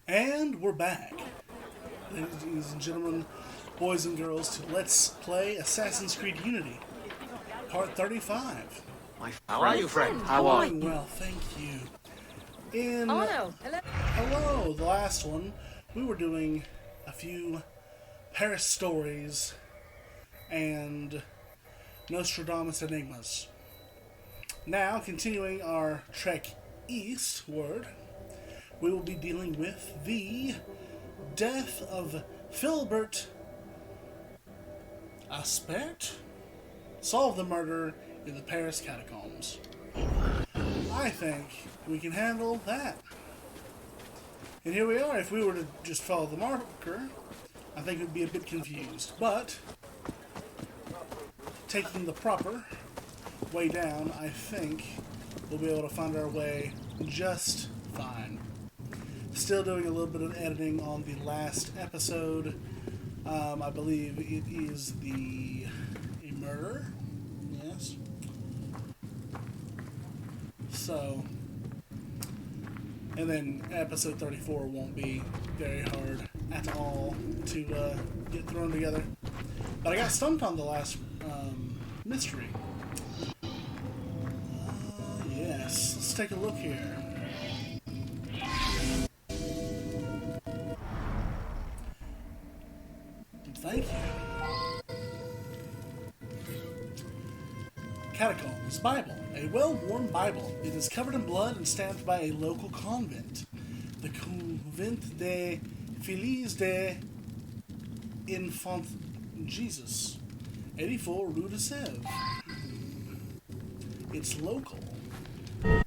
And we're back, ladies and gentlemen, boys and girls, to Let's Play Assassin's Creed Unity, Part 35. How are you, friend? How are you? Well, thank you. In Arno, hello. Hello, the last one, we were doing a few Paris stories and Nostradamus Enigmas. Now, continuing our trek eastward, we will be dealing with the death of Philibert Aspert. Solve the murder in the Paris catacombs. I think we can handle that. And here we are. If we were to just follow the marker, I think we'd be a bit confused. But taking the proper way down, I think we'll be able to find our way just fine. Still doing a little bit of editing on the last episode. I believe it is a murder. Yes. So, and then episode 34 won't be very hard at all to get thrown together. But I got stumped on the last mystery. Yes, let's take a look here. Thank you. Catacombs Bible. A well-worn Bible. It is covered in blood and stamped by a local convent. The Convent des Filles de Infant Jesus. 84 Rue de Sèvres. It's local. A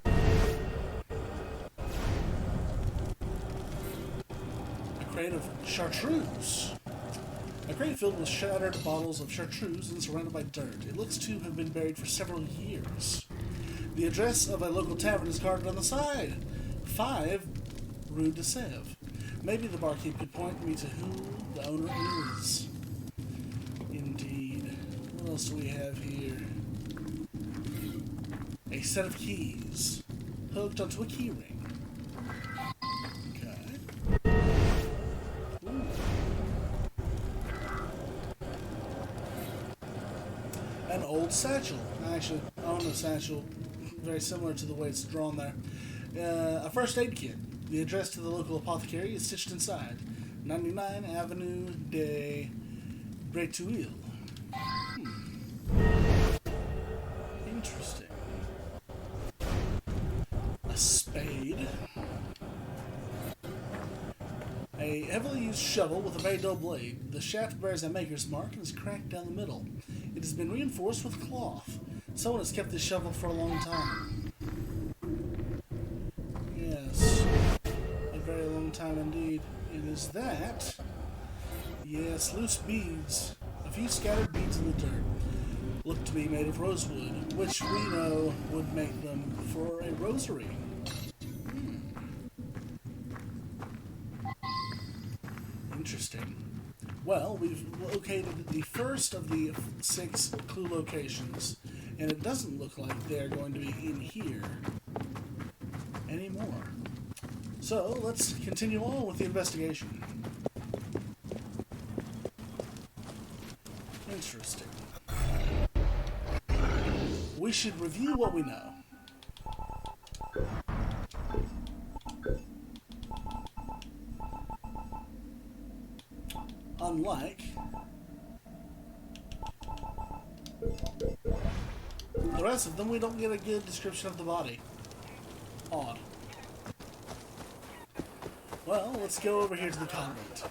crate of chartreuse. A crate filled with shattered bottles of chartreuse and surrounded by dirt. It looks to have been buried for several years. The address of a local tavern is carved on the side. 5 Rue de Sèvres. Maybe the barkeep could point me to who the owner is. Indeed. What else do we have here? A set of keys. Hooked onto a key ring. Okay. Ooh. An old satchel. I actually own a satchel very similar to the way it's drawn there. A first aid kit. The address to the local apothecary is stitched inside. 99 Avenue de Breteuil. Interesting. A spade. A heavily used shovel with a very dull blade. The shaft bears a maker's mark and is cracked down the middle. It has been reinforced with cloth. Someone has kept this shovel for a long time. Yes. A very long time indeed. And is that? Yes, loose beads. A few scattered beads in the dirt. Look to be made of rosewood, which we know would make them for a rosary. Interesting. Well, we've located the first of the 6 clue locations, and it doesn't look like they're going to be in here anymore. So, let's continue on with the investigation. Interesting. We should review what we know. Unlike the rest of them, we don't get a good description of the body. Odd. Well, let's go over here to the convent.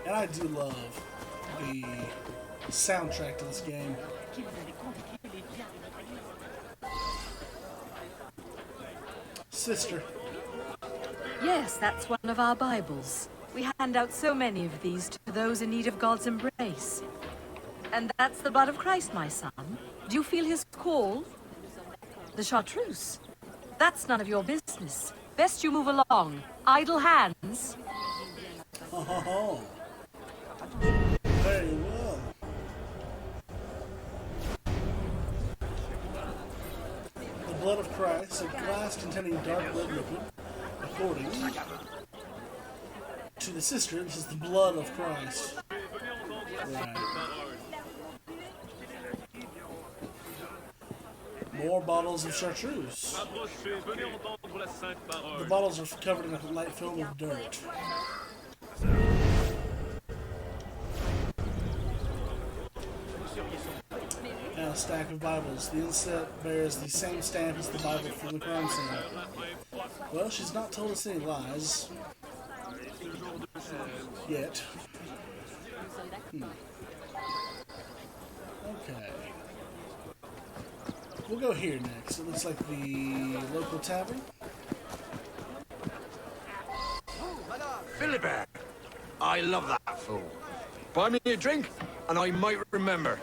And I do love the soundtrack to this game. Sister. Yes, that's one of our Bibles. We hand out so many of these to those in need of God's embrace. And that's the blood of Christ, my son. Do you feel his call? The chartreuse. That's none of your business. Best you move along. Idle hands. Oh, very well. blood of Christ, a glass containing dark red liquid. According to the sister, this is the blood of Christ. Right. More bottles of chartreuse. The bottles are covered in a light film of dirt. And a stack of Bibles. The insert bears the same stamp as the Bible from the crime scene. Well, she's not told us any lies. Yet. Okay. We'll go here next. It looks like the local tavern. Philibert! I love that fool. Buy me a drink, and I might remember.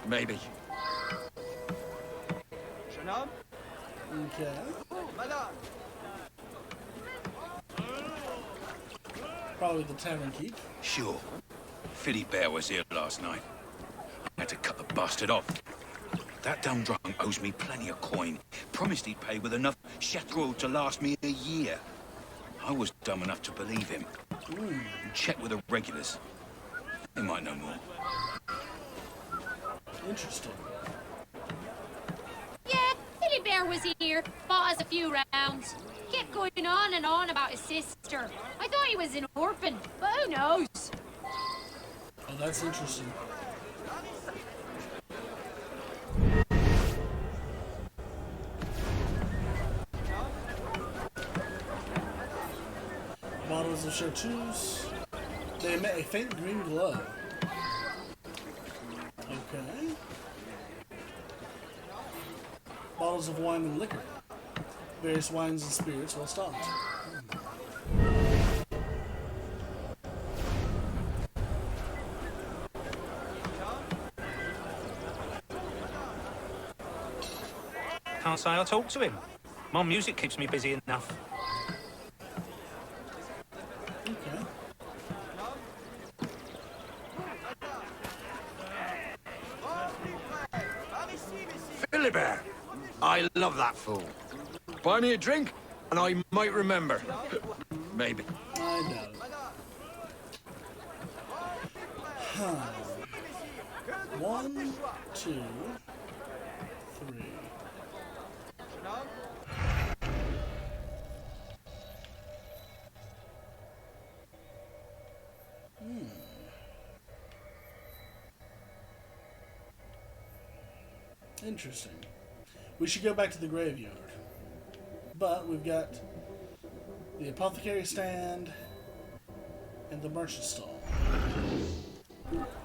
Maybe. Okay. Probably the tavern keep. Sure. Philibert was here last night. I had to cut the bastard off. That dumb drunk owes me plenty of coin. Promised he'd pay with enough chateau to last me a year. I was dumb enough to believe him. Check with the regulars. They might know more. Interesting. Yeah, Philibert was here, bought us a few rounds. Kept going on and on about his sister. I thought he was an orphan, but who knows? Oh, that's interesting. Bottles of chartreuse. They emit a faint green glow. Okay. Bottles of wine and liquor. Various wines and spirits well stocked. Can't say I talk to him. My music keeps me busy enough. Okay. Philibert! I love that fool. Buy me a drink, and I might remember. Maybe. I doubt it. Huh. 1, 2, 3. Interesting. We should go back to the graveyard. But we've got the apothecary stand and the merchant stall.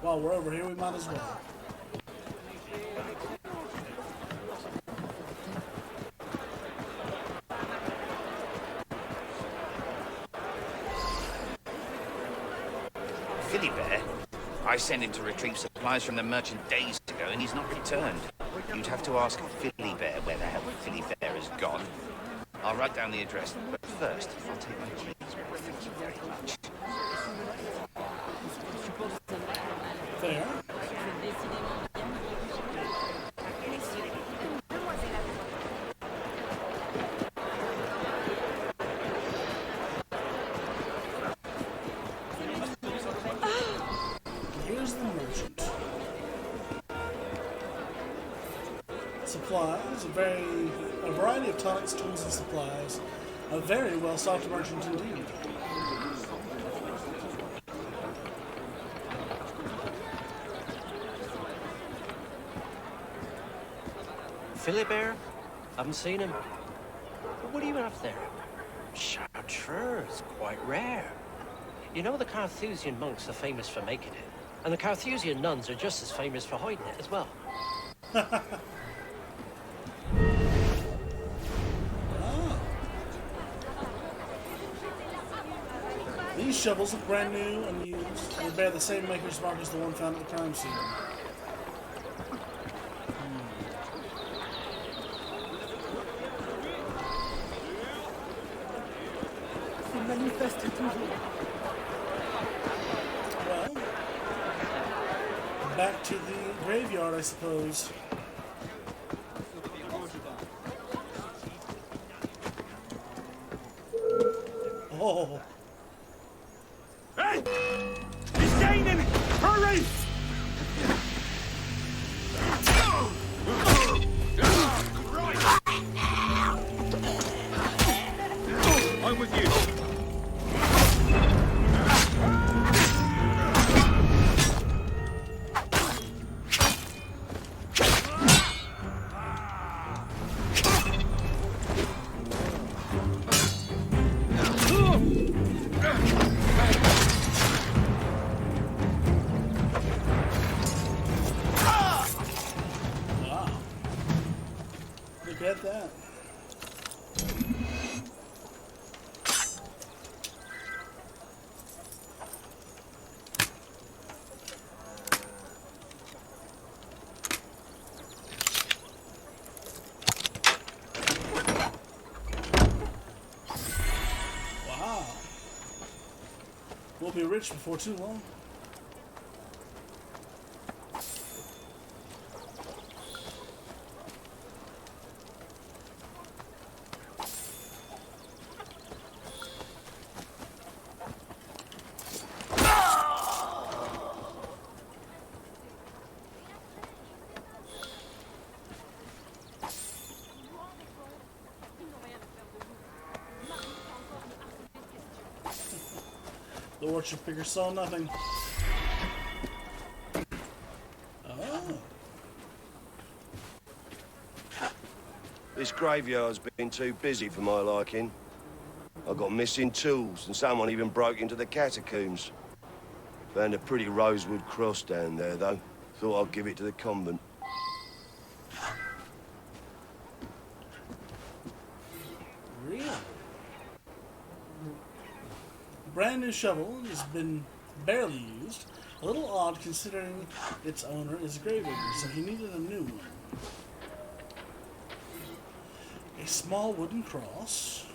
While we're over here, we might as well. Philibert? I sent him to retrieve supplies from the merchant days ago, and he's not returned. You'd have to ask Philibert where the hell Philibert has gone. I'll write down the address, but first, I'll take my keys. Thank you very much. Fair. Here's the merchant. Supplies, a variety of tonics, tools, and supplies. A very well-stocked merchant indeed. Philibert? Haven't seen him. What do you have there? Chartreuse, quite rare. You know the Carthusian monks are famous for making it, and the Carthusian nuns are just as famous for hiding it as well. These shovels look brand new and used, and bear the same maker's mark as the one found at the crime scene. Well, back to the graveyard, I suppose. Oh. Hey! He's gaining! Hurry! I'm with you. Wow. Look at that. Wow. We'll be rich before too long. The orchard picker saw nothing. Oh. This graveyard's been too busy for my liking. I got missing tools, and someone even broke into the catacombs. Found a pretty rosewood cross down there, though. Thought I'd give it to the convent. Really? Brand new shovel has been barely used. A little odd considering its owner is a gravedigger, so he needed a new one. A small wooden cross.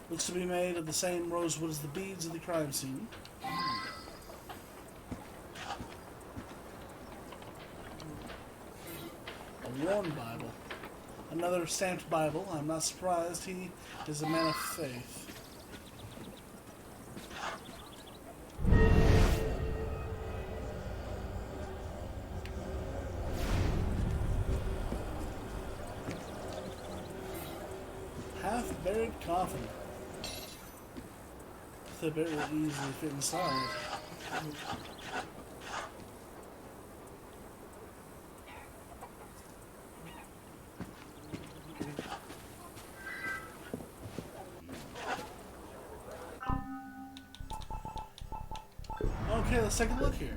Looks to be made of the same rosewood as the beads of the crime scene. A worn Bible. Another stamped Bible. I'm not surprised he is a man of faith. Half-buried coffin. The bear will easily fit inside. Okay, let's take a look here.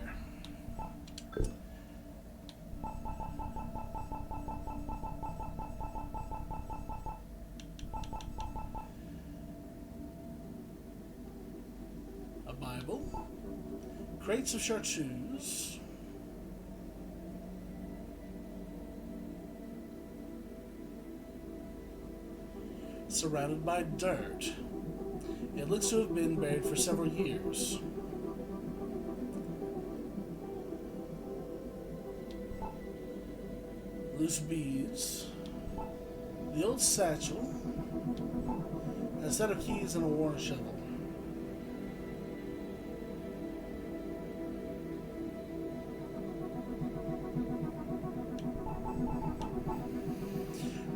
A Bible, crates of chartreuse, surrounded by dirt. It looks to have been buried for several years. Loose beads, the old satchel, a set of keys, and a worn shovel.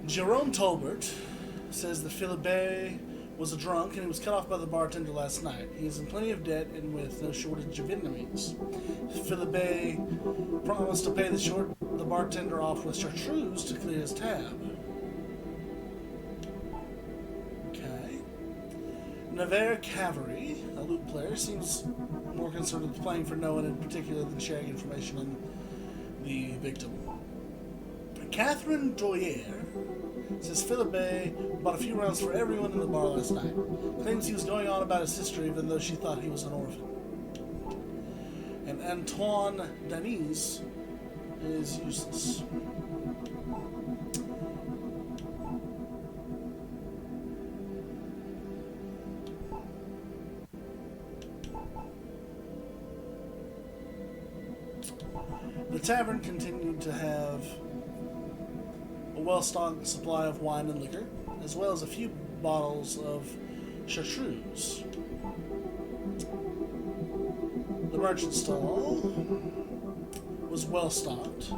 Jerome Tolbert says that Philibert was a drunk and he was cut off by the bartender last night. He is in plenty of debt and with no shortage of enemies. Philibert promised to pay the bartender off with chartreuse to clear his tab. Okay. Navarre Cavalry, a lute player, seems more concerned with playing for no one in particular than sharing information on the victim. Catherine Doyer says Philibert bought a few rounds for everyone in the bar last night. Claims he was going on about his history even though she thought he was an orphan. And Antoine Denis is useless. The tavern continued to have a well-stocked supply of wine and liquor, as well as a few bottles of chartreuse. The merchant stall was well stocked.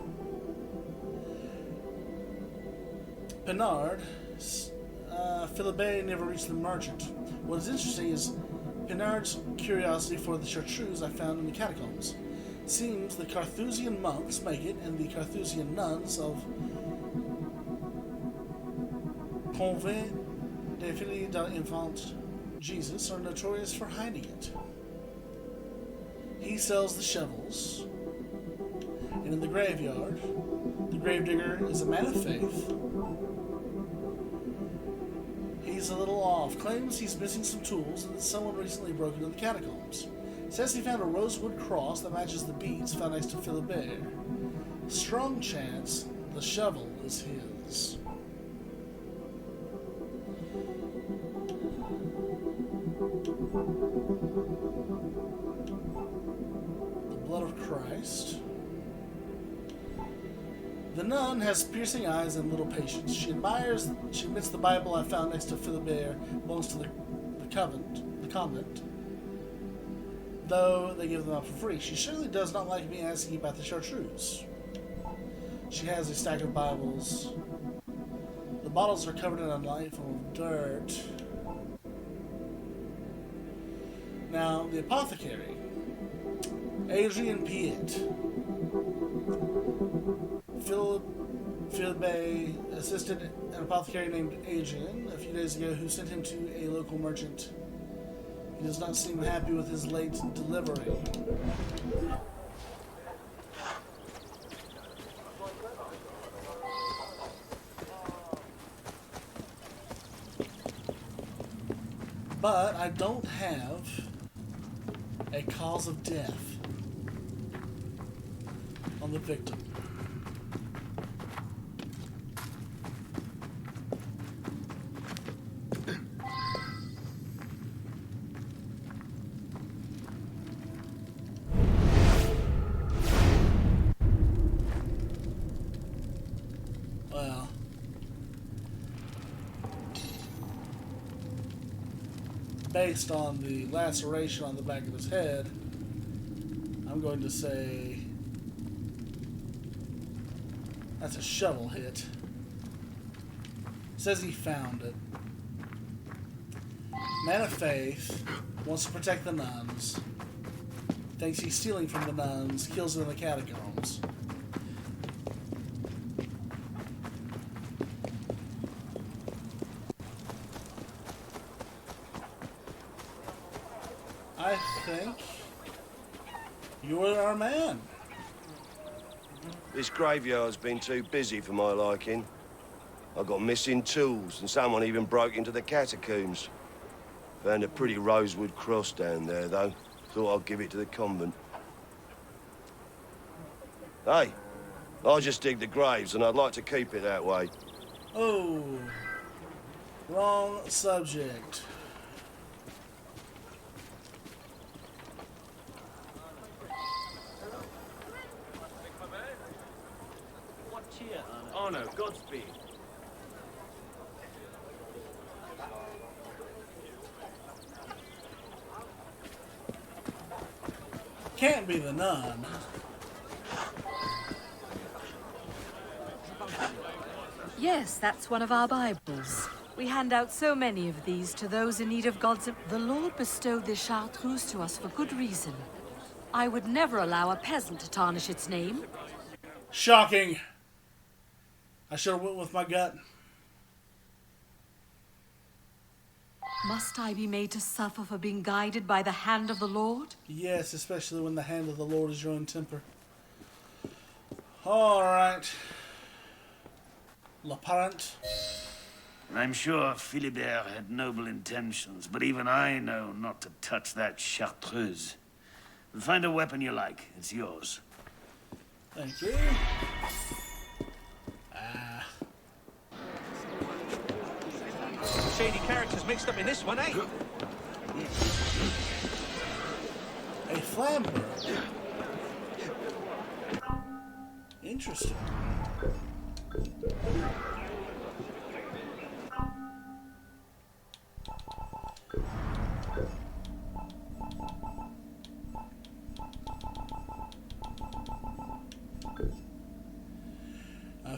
Pinard, Philibert never reached the merchant. What is interesting is Pinard's curiosity for the chartreuse I found in the catacombs. It seems the Carthusian monks make it, and the Carthusian nuns of Convent des Filles d'Enfant Jesus are notorious for hiding it. He sells the shovels, and in the graveyard, the gravedigger is a man of faith. He's a little off, claims he's missing some tools and that someone recently broke into the catacombs. Says he found a rosewood cross that matches the beads found next to Philibert. Strong chance the shovel is his. The blood of Christ. The nun has piercing eyes and little patience. She admits the Bible I found next to Philibert belongs to the convent, though they give them out for free. She surely does not like me asking about the chartreuse. She has a stack of Bibles. The bottles are covered in a knife of dirt. Now, the apothecary, Adrian Piet. Philibert assisted an apothecary named Adrian a few days ago who sent him to a local merchant. He does not seem happy with his late delivery. But I don't have a cause of death on the victim. Well, based on the laceration on the back of his head, I'm going to say that's a shovel hit. Says he found it. Man of faith, wants to protect the nuns, thinks he's stealing from the nuns, kills them in the catacombs. I think you're our man. This graveyard's been too busy for my liking. I got missing tools, and someone even broke into the catacombs. Found a pretty rosewood cross down there, though. Thought I'd give it to the convent. Hey, I just dig the graves, and I'd like to keep it that way. Oh, wrong subject. Arno, Godspeed. Can't be the nun. Yes, that's one of our Bibles. We hand out so many of these to those in need of God's... The Lord bestowed this chartreuse to us for good reason. I would never allow a peasant to tarnish its name. Shocking. I should have went with my gut. Must I be made to suffer for being guided by the hand of the Lord? Yes, especially when the hand of the Lord is your own temper. All right. La Parent. I'm sure Philibert had noble intentions, but even I know not to touch that chartreuse. Find a weapon you like. It's yours. Thank you. Shady characters mixed up in this one, eh? A flamber. Interesting.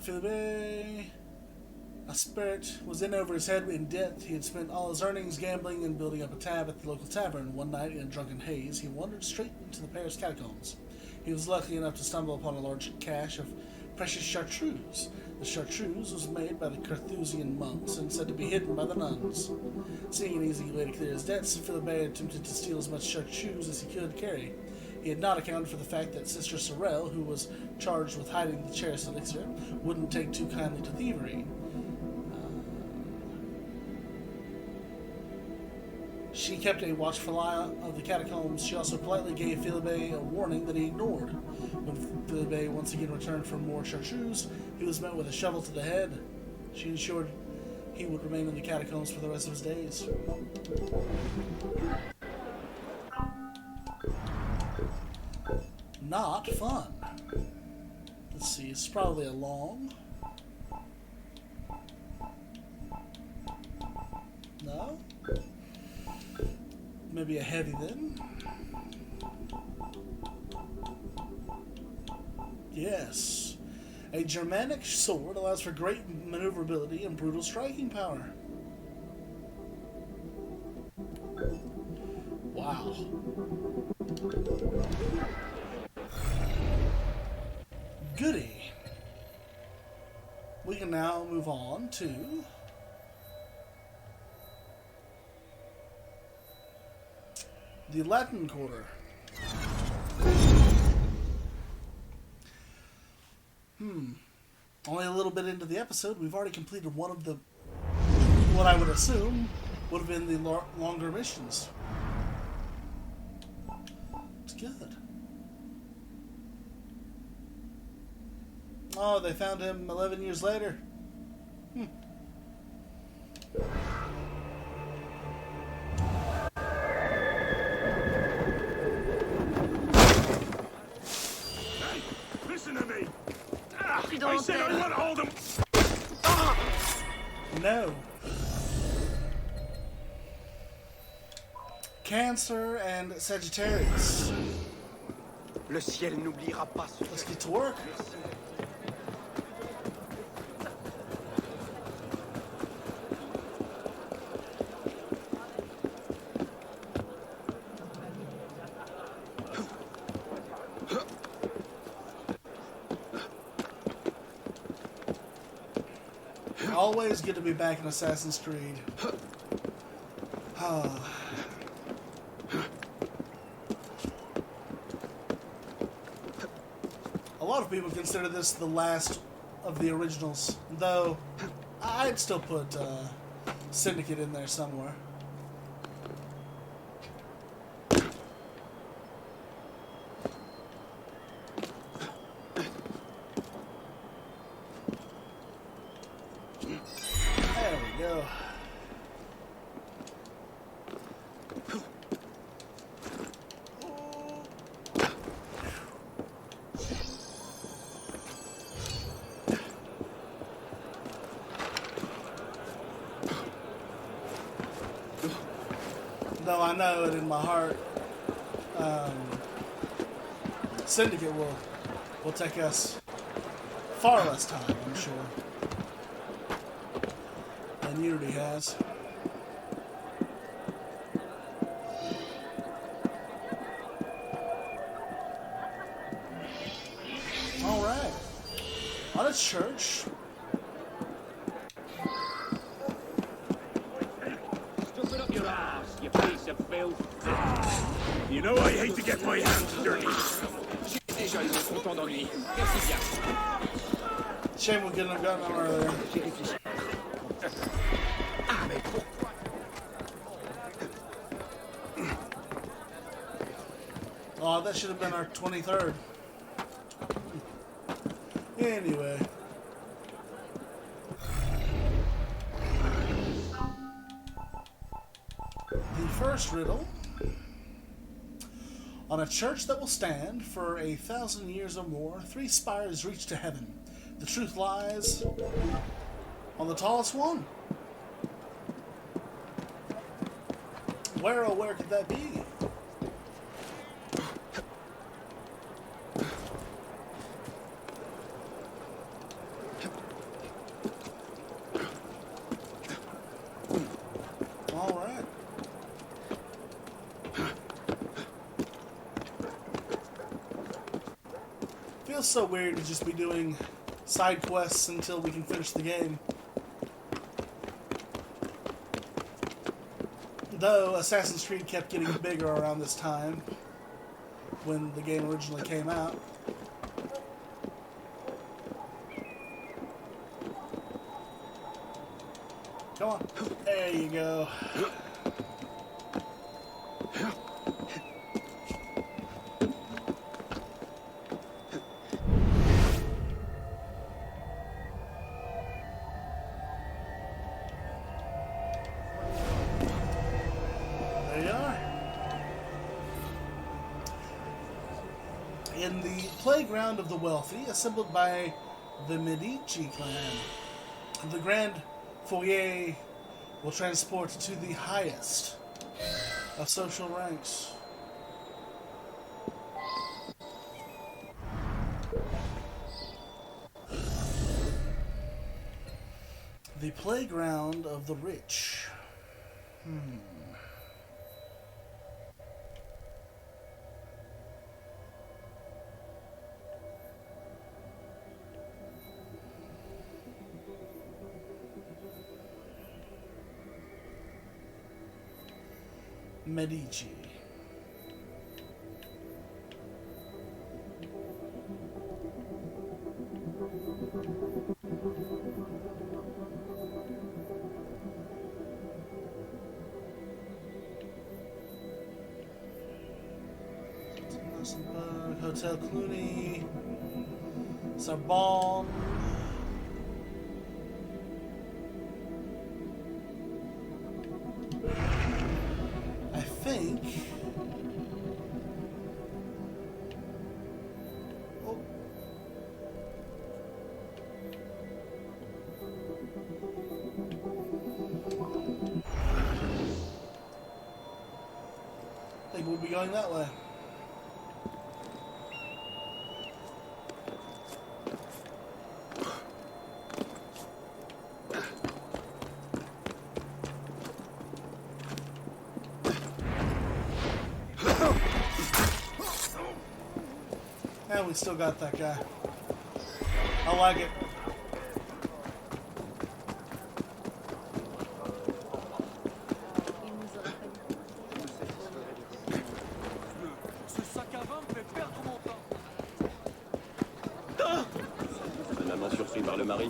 Philippe, a spirit, was in over his head in debt. He had spent all his earnings gambling and building up a tab at the local tavern. One night, in a drunken haze, he wandered straight into the Paris catacombs. He was lucky enough to stumble upon a large cache of precious chartreuse. The chartreuse was made by the Carthusian monks and said to be hidden by the nuns. Seeing an easy way to clear his debts, Philippe attempted to steal as much chartreuse as he could carry. He had not accounted for the fact that Sister Sorel, who was charged with hiding the cherished elixir, wouldn't take too kindly to thievery. She kept a watchful eye of the catacombs. She also politely gave Philippe a warning that he ignored. When Philippe once again returned for more chartreuse, he was met with a shovel to the head. She ensured he would remain in the catacombs for the rest of his days. Not fun. Let's see, it's probably a long. No? Maybe a heavy then. Yes. A Germanic sword allows for great maneuverability and brutal striking power. Wow. Goody. We can now move on to the Latin Quarter. Only a little bit into the episode, we've already completed one of the, what I would assume, would have been the longer missions. It's good. Oh, they found him 11 years later. Hey, listen to me! I said I want all them. No. Cancer and Sagittarius. Le ciel n'oubliera pas ce. Let's get to work. Always good to be back in Assassin's Creed. A lot of people consider this the last of the originals, though I'd still put Syndicate in there somewhere. There we go. Though I know it in my heart, Syndicate will take us far less time, I'm sure, than Unity has. All right, on a church. You know I hate to get my hands dirty. Shame we couldn't have gotten them earlier. Oh, that should have been our 23rd. Anyway. The first riddle. On a church that will stand for 1,000 years or more, 3 spires reach to heaven. The truth lies on the tallest one. Where, oh, where could that be? feels so weird to just be doing side quests until we can finish the game. Though Assassin's Creed kept getting bigger around this time, when the game originally came out. Come on. There you go. There you are. In the playground of the wealthy, assembled by the Medici clan, the Grand Foyer will transport to the highest of social ranks. The playground of the rich. Medici. Hotel Cluny, Sorbonne. I think. Oh. I think we'll be going that way. And we still got that guy. I like it. Maman surpris par le mari.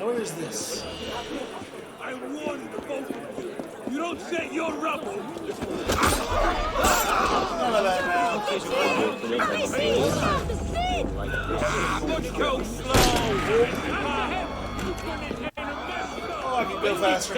Where is this? I warned the both of you. You don't set your rubble. None of that now. Go slow. Oh, I can go faster.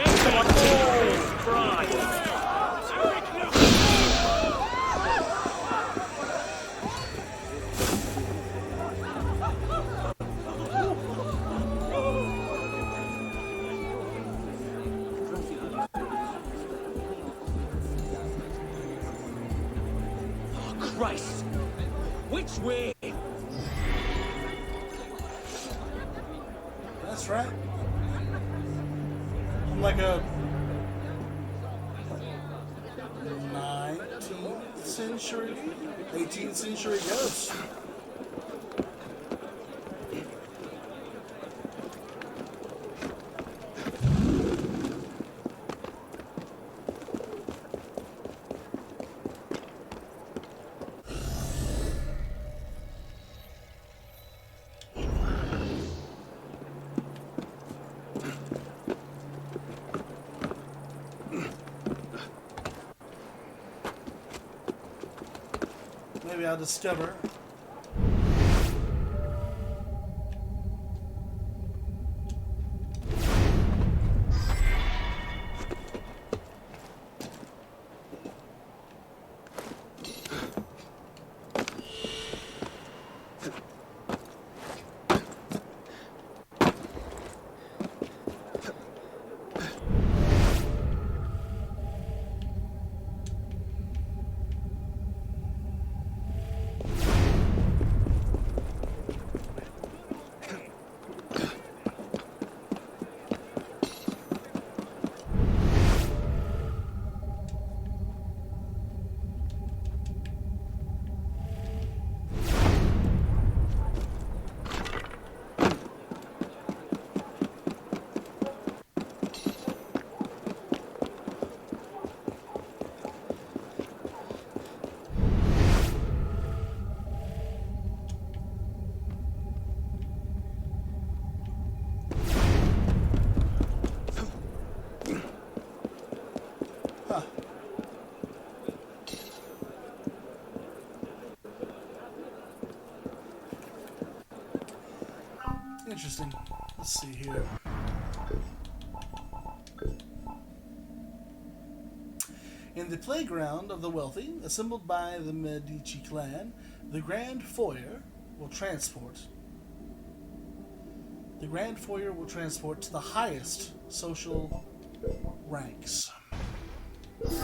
Christ! Which way? That's right. I'm like a 19th century, 18th century ghost. Maybe I'll discover. Huh. Interesting. Let's see here. In the playground of the wealthy, assembled by the Medici clan, the Grand Foyer will transport. The Grand Foyer will transport to the highest social ranks. Whose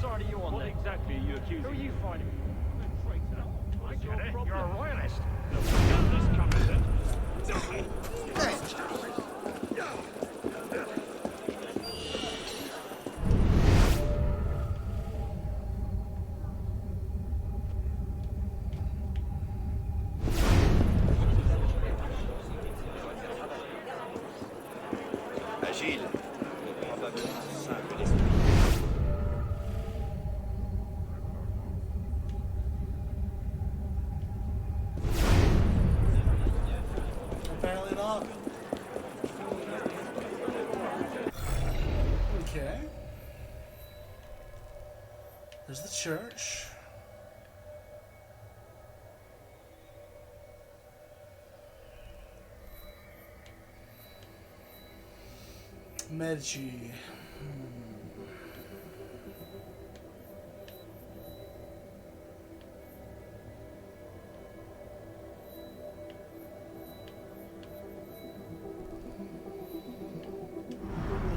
side are you on? What exactly are you accusing? Who are you fighting? I get it. You're a royalist. Agile. Apparently not. Okay. There's the church. Medici.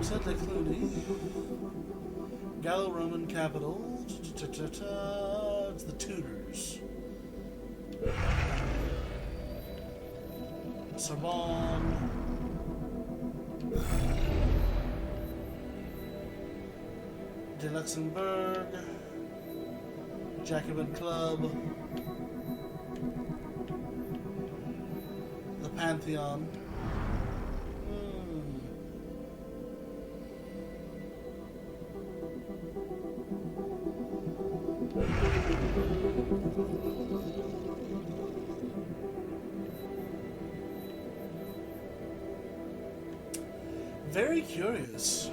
Santa Cluny, Gallo-Roman capital. It's the Tudors. Sorbonne. De Luxembourg. Jacobin Club. The Pantheon. Very curious.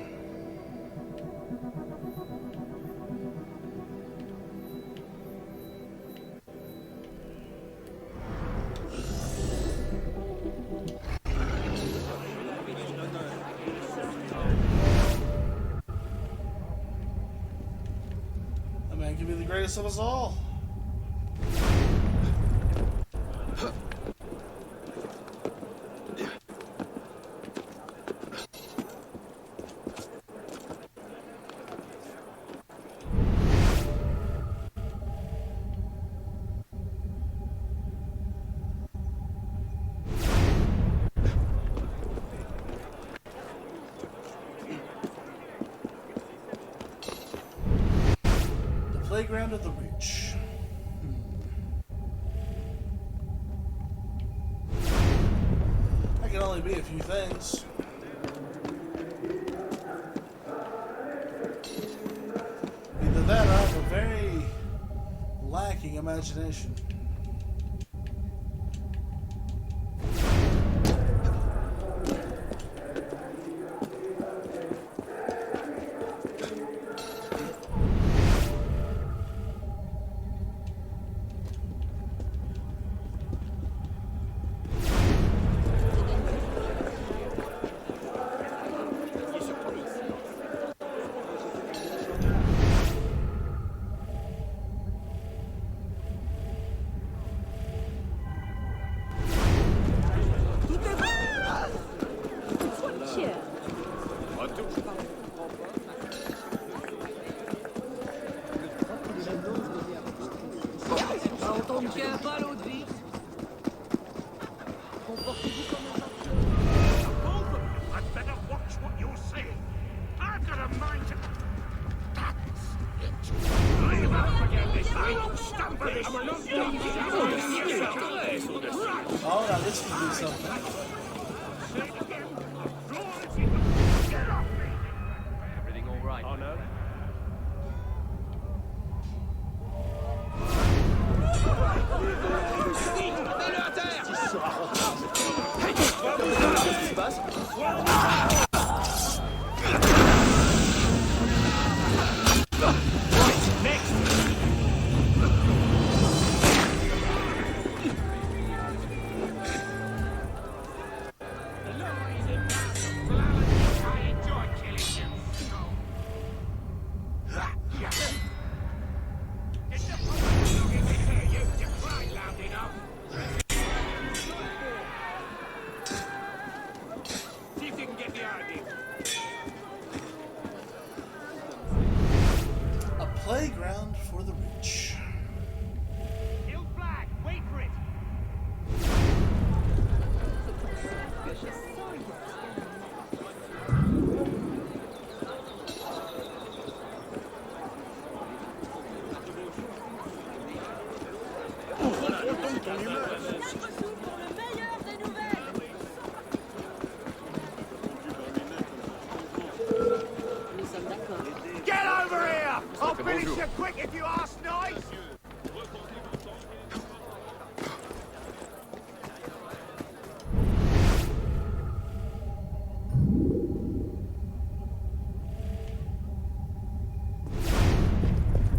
That man could be the greatest of us all. Playground of the Rich. That can only be a few things. Either that or I have a very lacking imagination. I'd better watch what you're saying. I've got a mind to... That's it. Leave out again this time. Stop for this. Oh, now this can do something. Say it again. Draw it in. A playground for the rich. Hill flag, wait for it. Get over here! I'll finish you quick if you ask nice!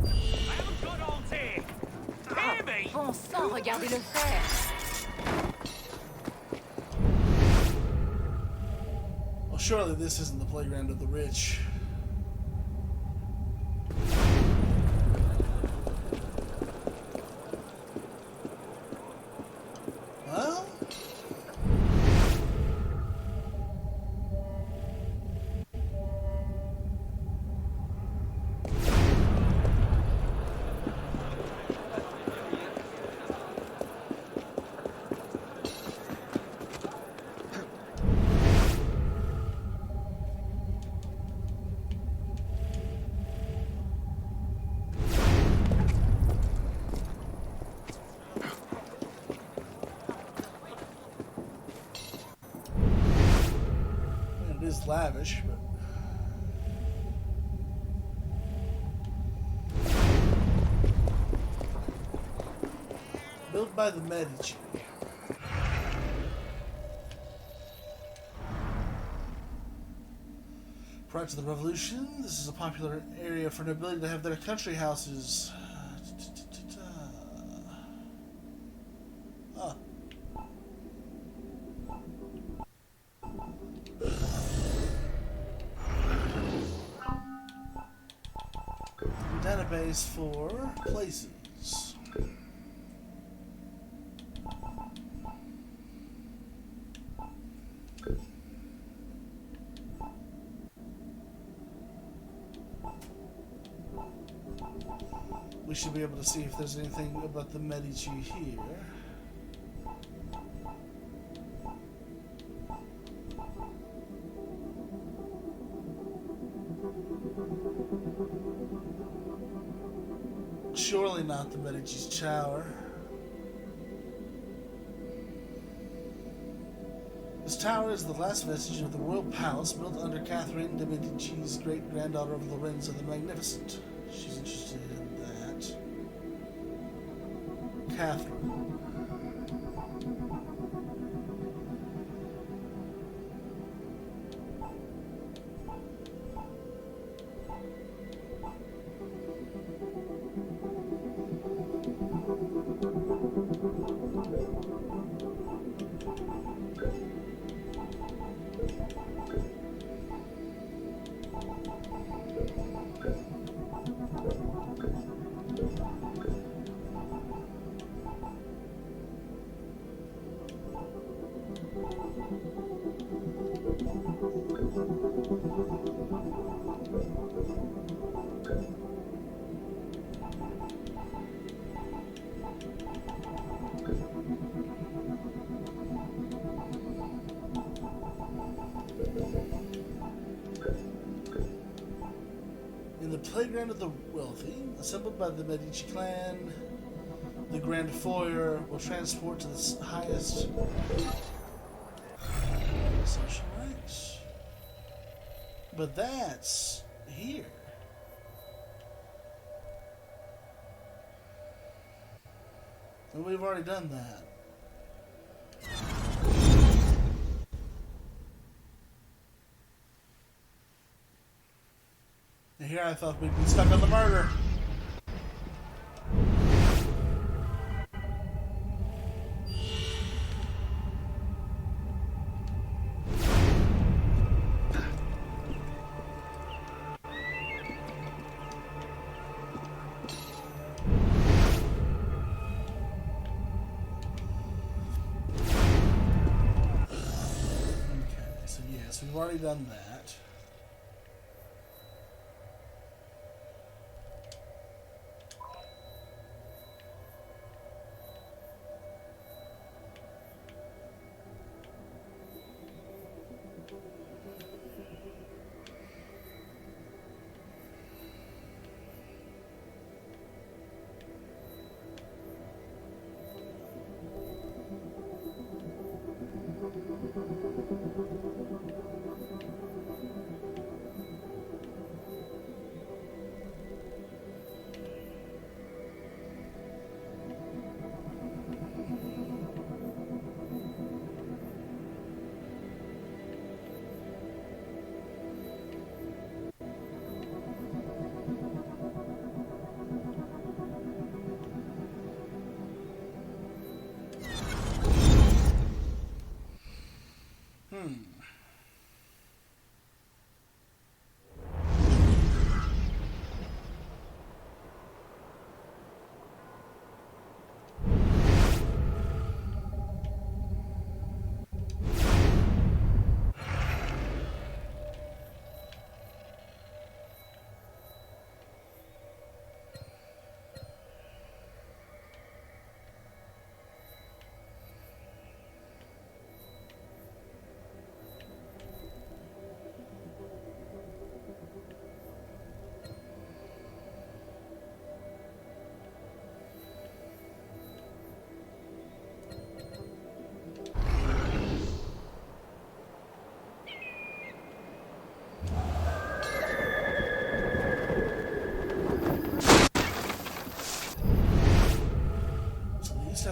I haven't got all day! Hear me! Bon sang, regardez-le faire. Well, surely this isn't the playground of the rich. Well, it is lavish, but built by the Medici. Prior to the revolution, this is a popular area for nobility to have their country houses. Ah. Database for places. We should be able to see if there's anything about the Medici here. Surely not the Medici's tower. This tower is the last vestige of the royal palace built under Catherine de' Medici's great-granddaughter of Lorenzo the Magnificent. She's interested in that. Catherine. In the playground of the wealthy, assembled by the Medici clan, the grand foyer will transport to the highest social ranks. But that's here. And we've already done that. And here I thought we'd be stuck on the murder. So we've already done that.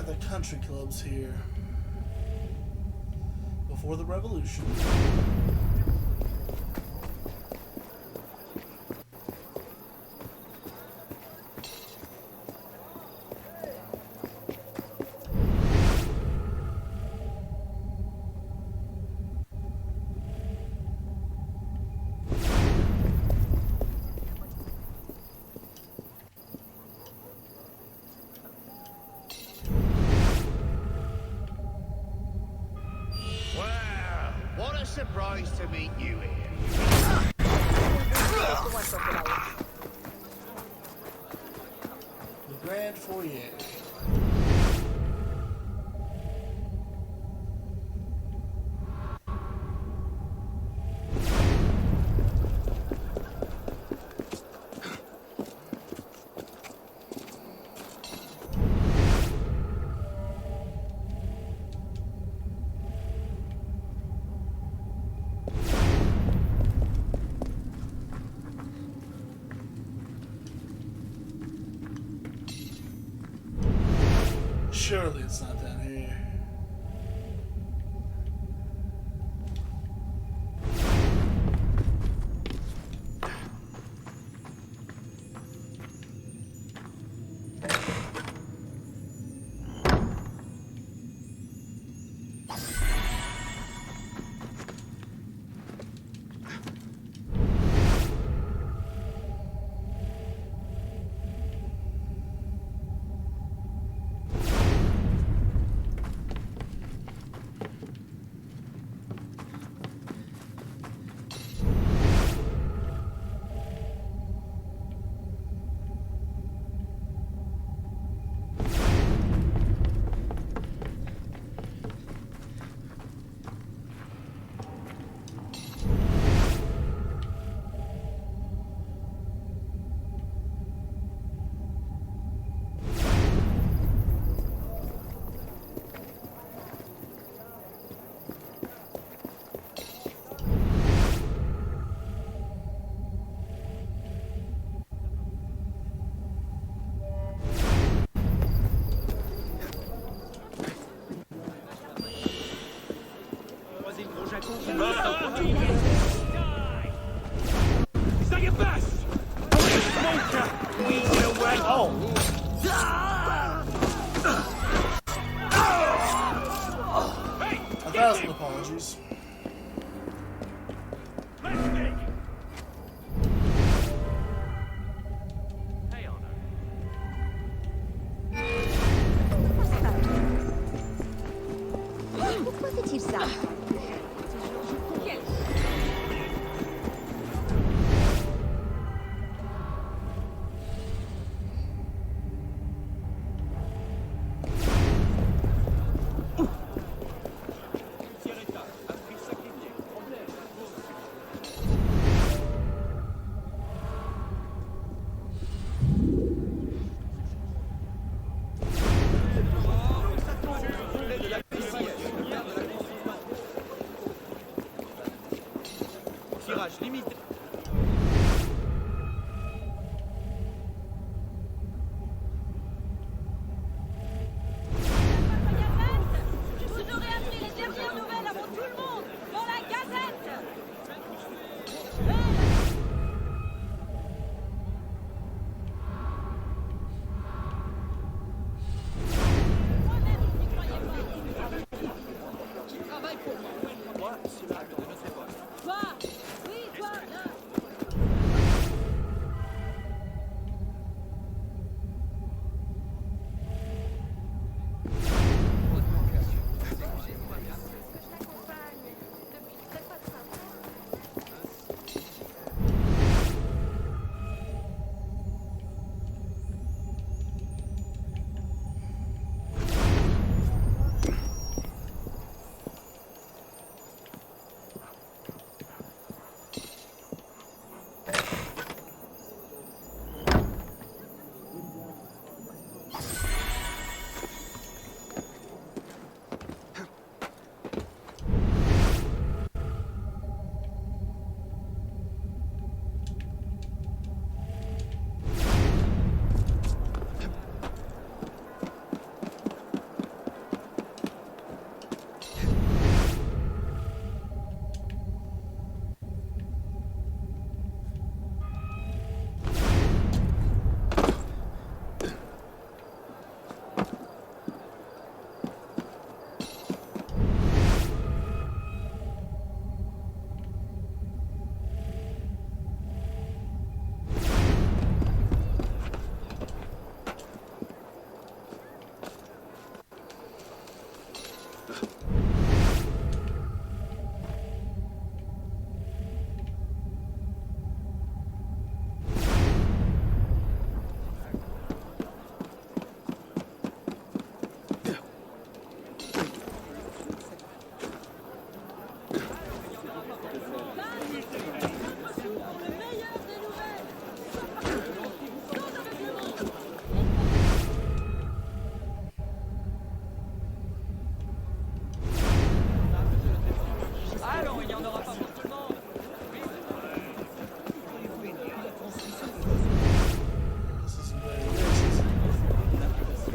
The country clubs here before the revolution. Surprised to meet you here. The Grand Foyer. Surely it's not down here. Stay your best! tirage limité. Vous aurez appris les dernières nouvelles avant tout le monde dans la Gazette. Travaille pour moi. Moi, c'est l'acte de notre époque. Toi, oui, toi, là. Allons, il n'y en aura pas pour tout le monde.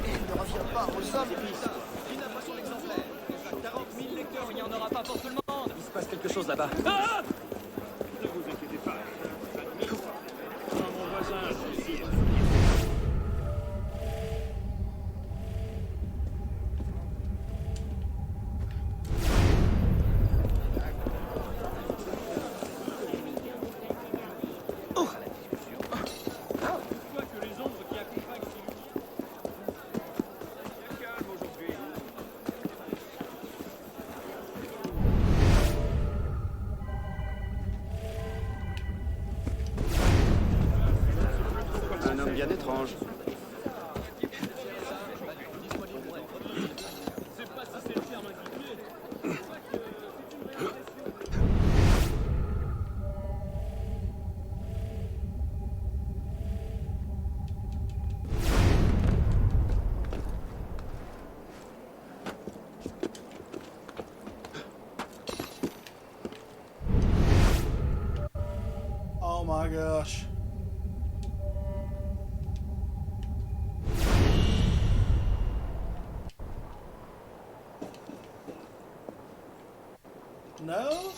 Il ne revient pas aux hommes. Qui n'a pas son exemplaire? 40 000 lecteurs, il n'y en aura pas pour tout le monde. Il se passe quelque chose là-bas. Ah! Ne vous inquiétez pas. Mon voisin, ceci. Un homme bien étrange. Oh my gosh. No?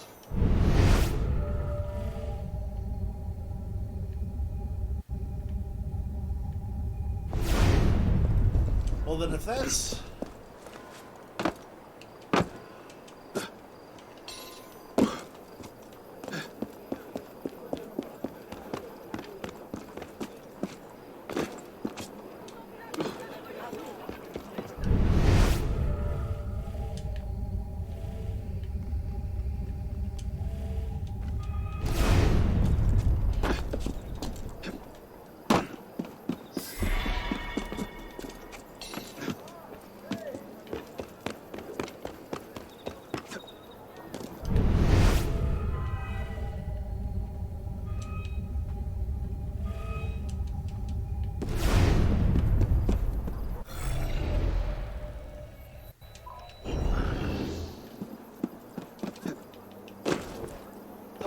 Well then if that's...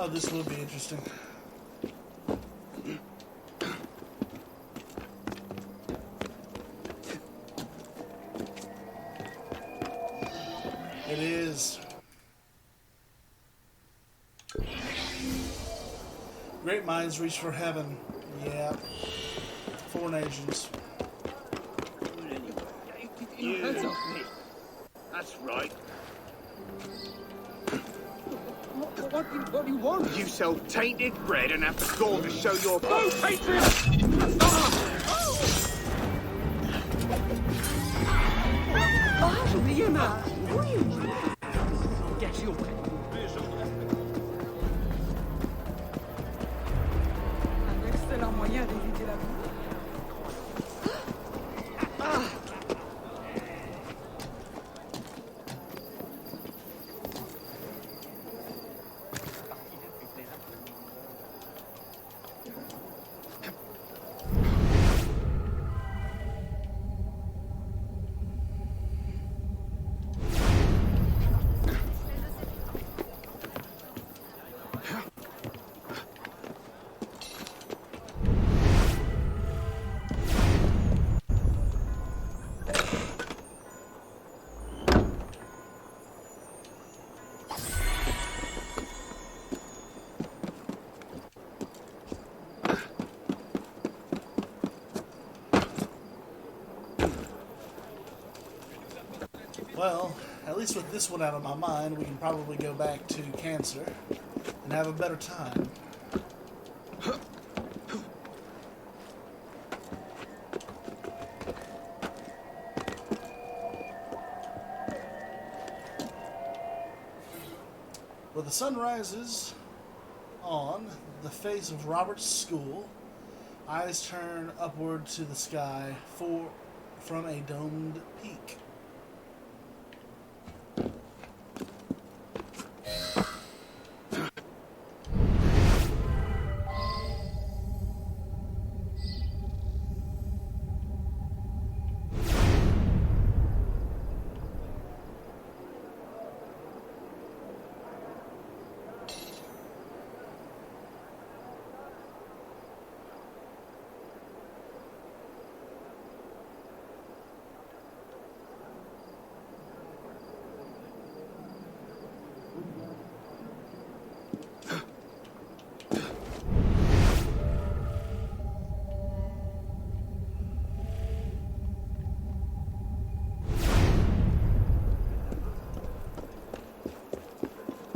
Oh, this will be interesting. It is. Great minds reach for heaven. Yeah. 4 nations. You. That's right. What do you want? You sell tainted bread and have the gall to show your... No, patriot! Ah, j'oubliais ma... Oui. Gâché au prêt. Un excellent moyen d'éviter la boue. Well, at least with this one out of my mind, we can probably go back to Cancer and have a better time. Where the sun rises on the face of Robert's school, eyes turn upward to the sky from a domed peak.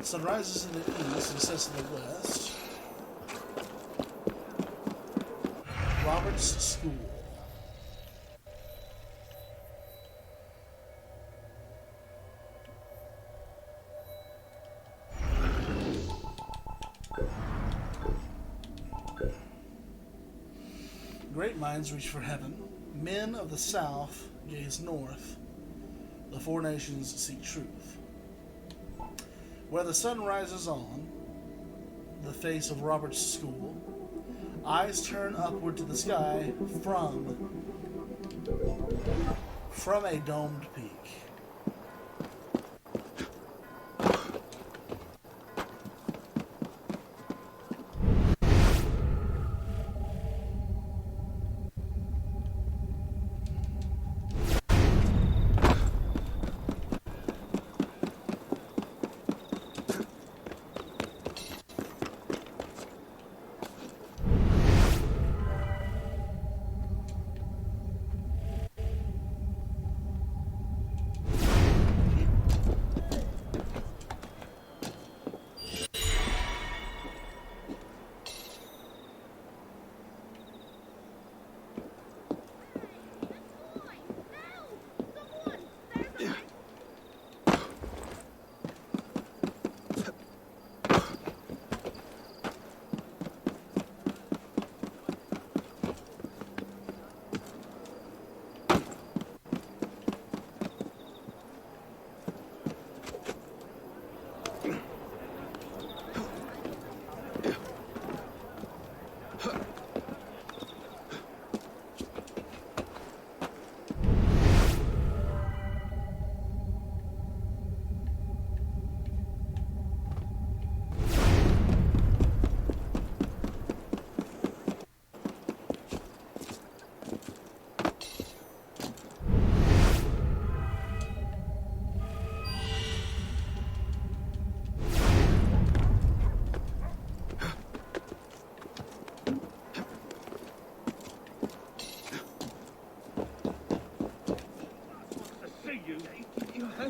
Sun rises in the east and sets in the west. Robert's School. Great minds reach for heaven. Men of the south gaze north. The 4 nations seek truth. Where the sun rises on the face of Robert's School, eyes turn upward to the sky from a domed peak.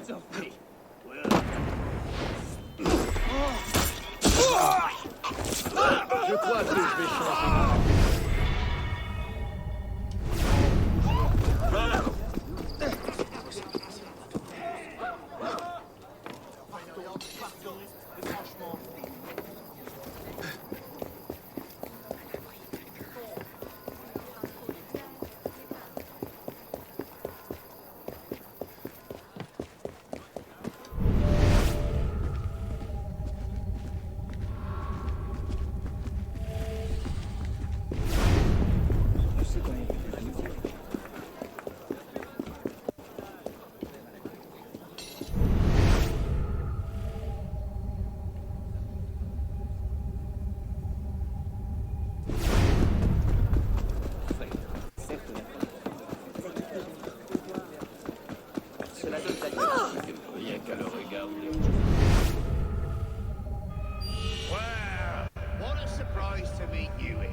of me. Je crois que je vais changer. Rien qu'à le regarder. Well, what a surprise to meet you here.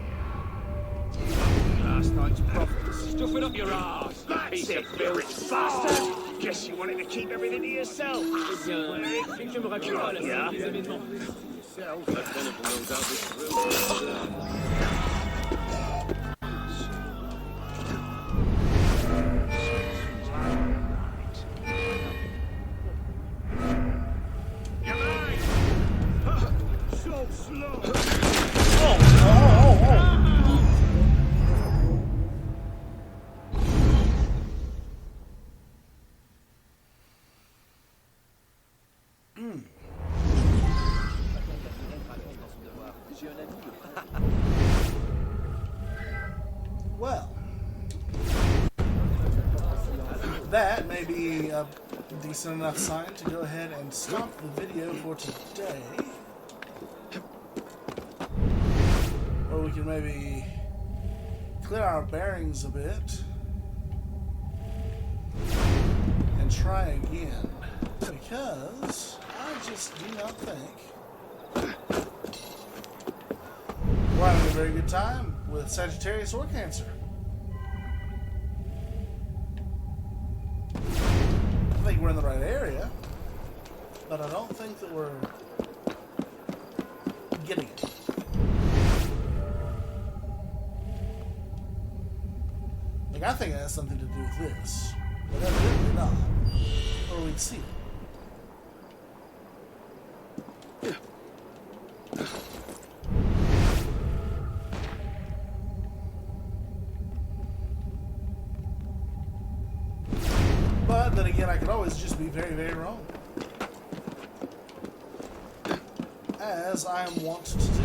You must be last night's prophets. Stuff it up your ass, you piece of filth. Bastard! Guess you wanted to keep everything to yourself. Eh bien, je me rappelle pas la suite des événements. Ça traîne pour nos gardes. Well, that may be a decent enough sign to go ahead and stop the video for today. Or we can maybe clear our bearings a bit and try again, because I just do not think we're having a very good time with Sagittarius or Cancer. I think we're in the right area, but I don't think that we're getting it. Like, I think it has something to do with this, but evidently not. Or we'd see it. But then again, I could always just be very, very wrong. As I am wont to do.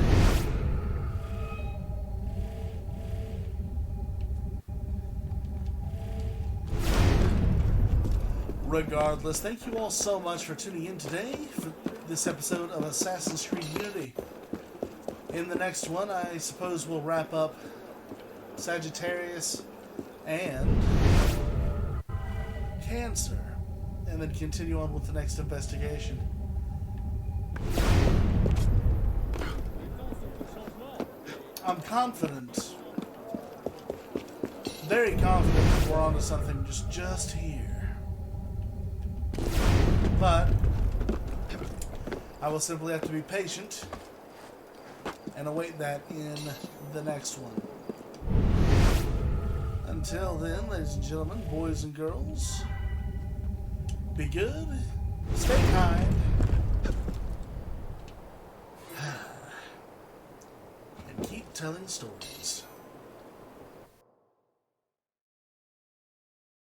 Regardless, thank you all so much for tuning in today for this episode of Assassin's Creed Unity. In the next one, I suppose we'll wrap up Sagittarius and Cancer, and then continue on with the next investigation. I'm confident, very confident that we're onto something just here. But I will simply have to be patient and await that in the next one. Until then, ladies and gentlemen, boys and girls, be good, stay kind, and keep telling stories.